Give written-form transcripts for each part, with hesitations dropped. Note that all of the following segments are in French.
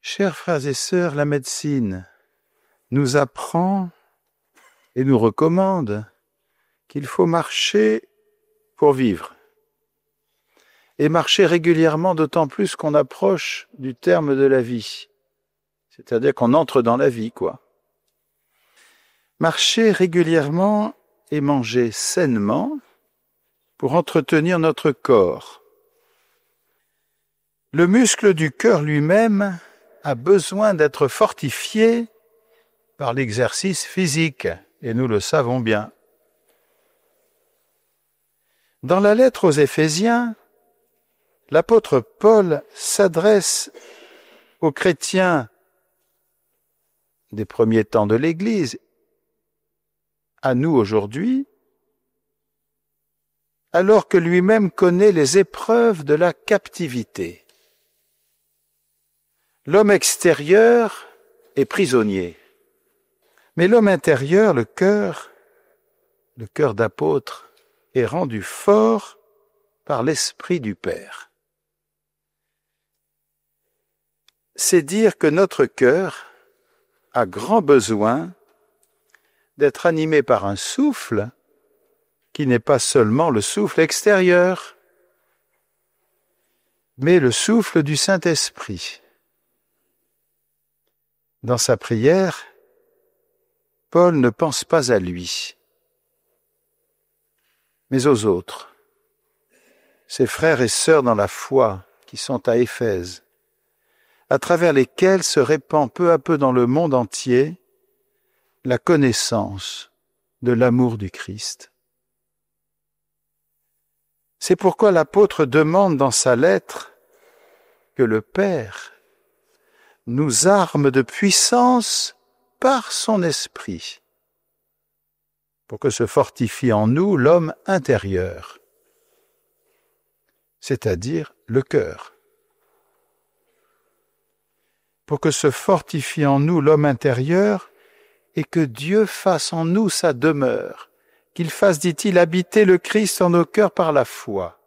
Chers frères et sœurs, la médecine nous apprend et nous recommande qu'il faut marcher pour vivre. Et marcher régulièrement, d'autant plus qu'on approche du terme de la vie. C'est-à-dire qu'on entre dans la vie, quoi. Marcher régulièrement et manger sainement pour entretenir notre corps. Le muscle du cœur lui-même a besoin d'être fortifié par l'exercice physique, et nous le savons bien. Dans la lettre aux Éphésiens, l'apôtre Paul s'adresse aux chrétiens des premiers temps de l'Église, à nous aujourd'hui, alors que lui-même connaît les épreuves de la captivité. L'homme extérieur est prisonnier, mais l'homme intérieur, le cœur d'apôtre, est rendu fort par l'Esprit du Père. C'est dire que notre cœur a grand besoin d'être animé par un souffle qui n'est pas seulement le souffle extérieur, mais le souffle du Saint-Esprit. Dans sa prière, Paul ne pense pas à lui, mais aux autres, ses frères et sœurs dans la foi qui sont à Éphèse, à travers lesquels se répand peu à peu dans le monde entier la connaissance de l'amour du Christ. C'est pourquoi l'apôtre demande dans sa lettre que le Père nous arme de puissance par son esprit, pour que se fortifie en nous l'homme intérieur, c'est-à-dire le cœur. Pour que se fortifie en nous l'homme intérieur et que Dieu fasse en nous sa demeure, qu'il fasse, dit-il, habiter le Christ en nos cœurs par la foi.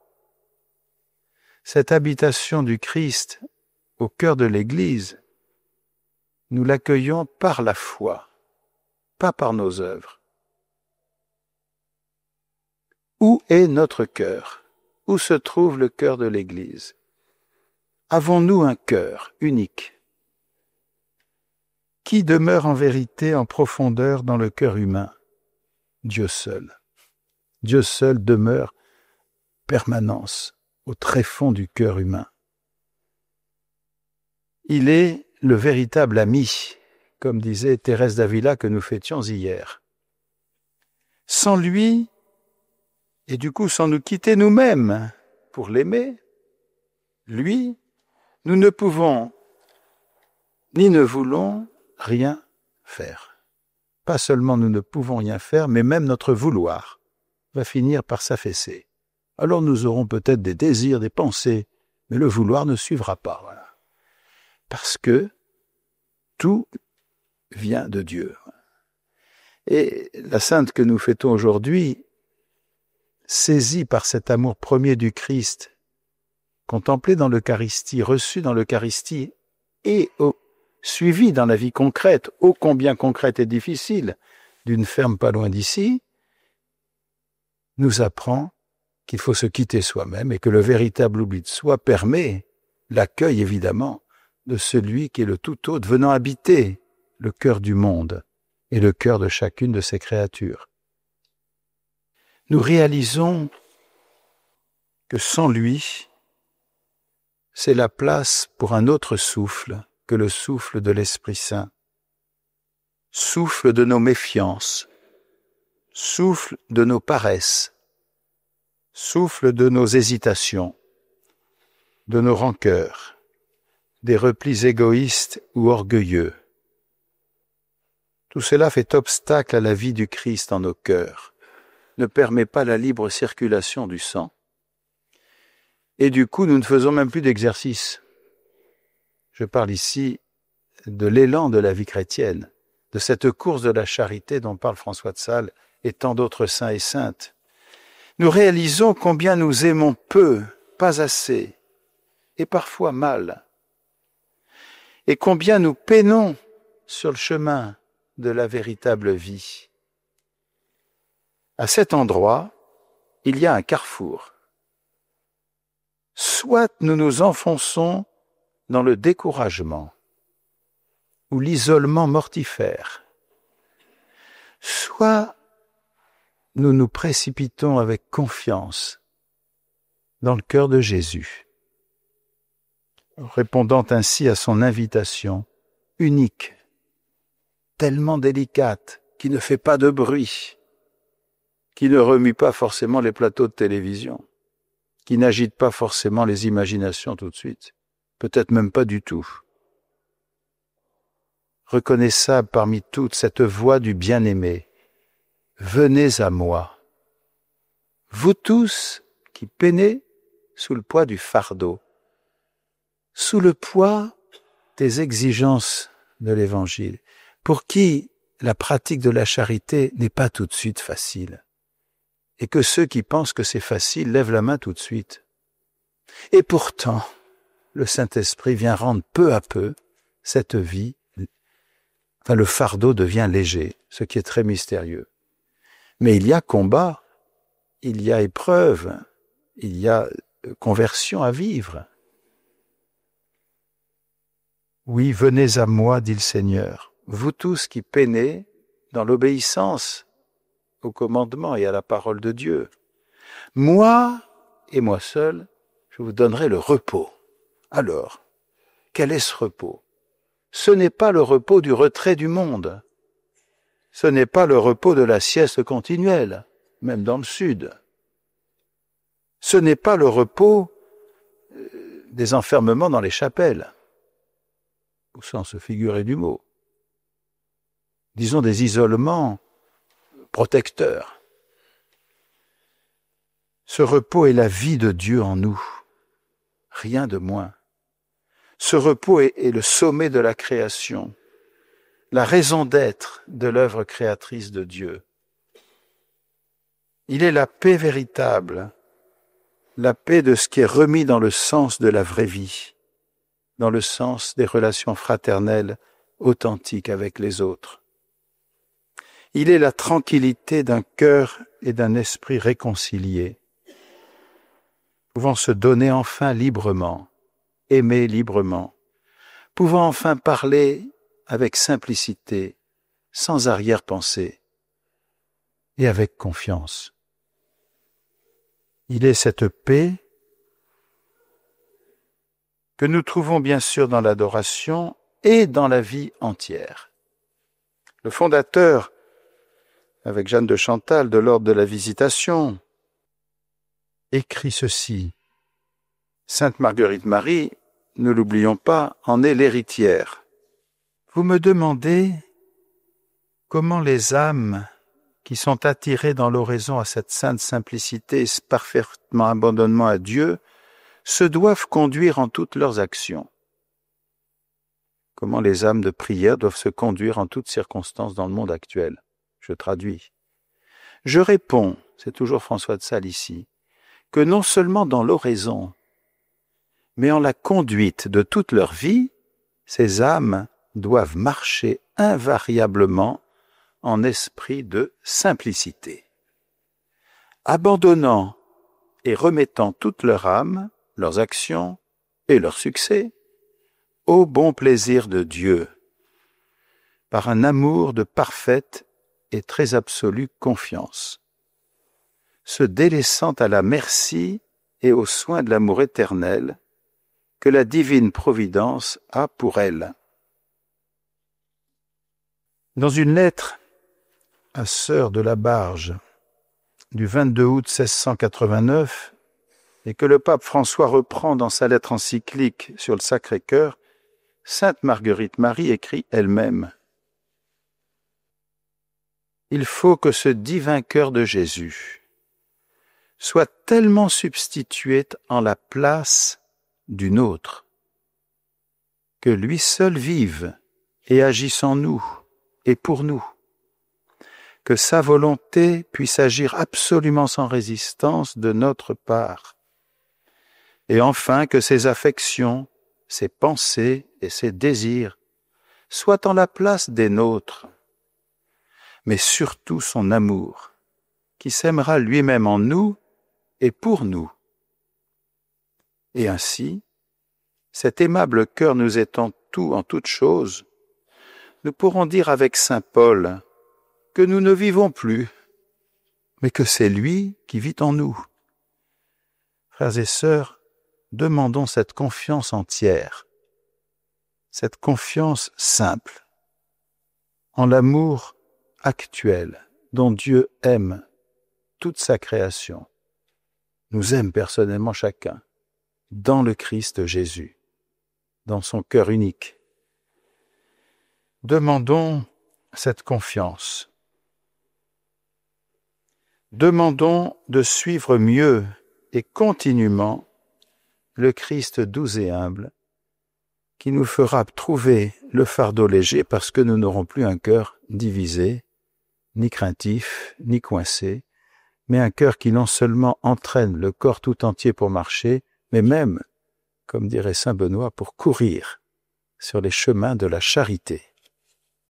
Cette habitation du Christ au cœur de l'Église, nous l'accueillons par la foi, pas par nos œuvres. Où est notre cœur? Où se trouve le cœur de l'Église? Avons-nous un cœur unique? Qui demeure en vérité en profondeur dans le cœur humain? Dieu seul. Dieu seul demeure permanence au tréfonds du cœur humain. Il est le véritable ami, comme disait Thérèse d'Avila que nous fêtions hier. Sans lui, et du coup sans nous quitter nous-mêmes pour l'aimer, lui, nous ne pouvons ni ne voulons rien faire. Pas seulement nous ne pouvons rien faire, mais même notre vouloir va finir par s'affaisser. Alors nous aurons peut-être des désirs, des pensées, mais le vouloir ne suivra pas. Voilà. Parce que tout vient de Dieu. Et la sainte que nous fêtons aujourd'hui, saisie par cet amour premier du Christ, contemplé dans l'Eucharistie, reçu dans l'Eucharistie et suivi dans la vie concrète, ô combien concrète et difficile, d'une ferme pas loin d'ici, nous apprend qu'il faut se quitter soi-même et que le véritable oubli de soi permet l'accueil, évidemment, de celui qui est le tout autre, venant habiter le cœur du monde et le cœur de chacune de ses créatures. Nous réalisons que sans lui, c'est la place pour un autre souffle que le souffle de l'Esprit Saint, souffle de nos méfiances, souffle de nos paresses, souffle de nos hésitations, de nos rancœurs, des replis égoïstes ou orgueilleux. Tout cela fait obstacle à la vie du Christ en nos cœurs, ne permet pas la libre circulation du sang. Et du coup, nous ne faisons même plus d'exercice. Je parle ici de l'élan de la vie chrétienne, de cette course de la charité dont parle François de Sales et tant d'autres saints et saintes. Nous réalisons combien nous aimons peu, pas assez, et parfois mal. et combien nous peinons sur le chemin de la véritable vie. À cet endroit, il y a un carrefour. Soit nous nous enfonçons dans le découragement ou l'isolement mortifère, soit nous nous précipitons avec confiance dans le cœur de Jésus, répondant ainsi à son invitation unique, tellement délicate, qui ne fait pas de bruit, qui ne remue pas forcément les plateaux de télévision, qui n'agite pas forcément les imaginations tout de suite, peut-être même pas du tout. Reconnaissable parmi toutes cette voix du bien-aimé, venez à moi, vous tous qui peinez sous le poids du fardeau, sous le poids des exigences de l'Évangile, pour qui la pratique de la charité n'est pas tout de suite facile, et que ceux qui pensent que c'est facile lèvent la main tout de suite. Et pourtant, le Saint-Esprit vient rendre peu à peu cette vie, le fardeau devient léger, ce qui est très mystérieux. Mais il y a combat, il y a épreuve, il y a conversion à vivre. Oui, venez à moi, dit le Seigneur, vous tous qui peinez dans l'obéissance au commandement et à la parole de Dieu. Moi et moi seul, je vous donnerai le repos. Alors, quel est ce repos? Ce n'est pas le repos du retrait du monde. Ce n'est pas le repos de la sieste continuelle, même dans le sud. Ce n'est pas le repos des enfermements dans les chapelles, au sens figuré du mot. Disons des isolements protecteurs. Ce repos est la vie de Dieu en nous, rien de moins. Ce repos est le sommet de la création, la raison d'être de l'œuvre créatrice de Dieu. Il est la paix véritable, la paix de ce qui est remis dans le sens de la vraie vie, dans le sens des relations fraternelles authentiques avec les autres. Il est la tranquillité d'un cœur et d'un esprit réconciliés, pouvant se donner enfin librement, aimer librement, pouvant enfin parler avec simplicité, sans arrière-pensée et avec confiance. Il est cette paix que nous trouvons bien sûr dans l'adoration et dans la vie entière. Le fondateur, avec Jeanne de Chantal, de l'ordre de la Visitation, écrit ceci. Sainte Marguerite Marie, ne l'oublions pas, en est l'héritière. Vous me demandez comment les âmes qui sont attirées dans l'oraison à cette sainte simplicité et ce parfaitement abandonnement à Dieu se doivent conduire en toutes leurs actions. Comment les âmes de prière doivent se conduire en toutes circonstances dans le monde actuel. Je traduis. Je réponds, c'est toujours François de Sales ici, que non seulement dans l'oraison, mais en la conduite de toute leur vie, ces âmes doivent marcher invariablement en esprit de simplicité, abandonnant et remettant toute leur âme, leurs actions et leur succès au bon plaisir de Dieu, par un amour de parfaite et très absolue confiance, se délaissant à la merci et aux soins de l'amour éternel que la divine providence a pour elle. Dans une lettre à Sœur de la Barge du 22 août 1689, et que le pape François reprend dans sa lettre encyclique sur le Sacré-Cœur, Sainte Marguerite Marie écrit elle-même « Il faut que ce divin cœur de Jésus soit tellement substitué en la place du nôtre, que lui seul vive et agisse en nous et pour nous, que sa volonté puisse agir absolument sans résistance de notre part, et enfin que ses affections, ses pensées et ses désirs soient en la place des nôtres, mais surtout son amour, qui s'aimera lui-même en nous et pour nous. Et ainsi, cet aimable cœur nous étant tout en toutes choses, nous pourrons dire avec saint Paul que nous ne vivons plus, mais que c'est lui qui vit en nous. Frères et sœurs, demandons cette confiance entière, cette confiance simple, en l'amour actuel dont Dieu aime toute sa création, nous aime personnellement chacun, dans le Christ Jésus, dans son cœur unique. Demandons cette confiance. Demandons de suivre mieux et continuellement le Christ doux et humble, qui nous fera trouver le fardeau léger parce que nous n'aurons plus un cœur divisé, ni craintif, ni coincé, mais un cœur qui non seulement entraîne le corps tout entier pour marcher, mais même, comme dirait saint Benoît, pour courir sur les chemins de la charité.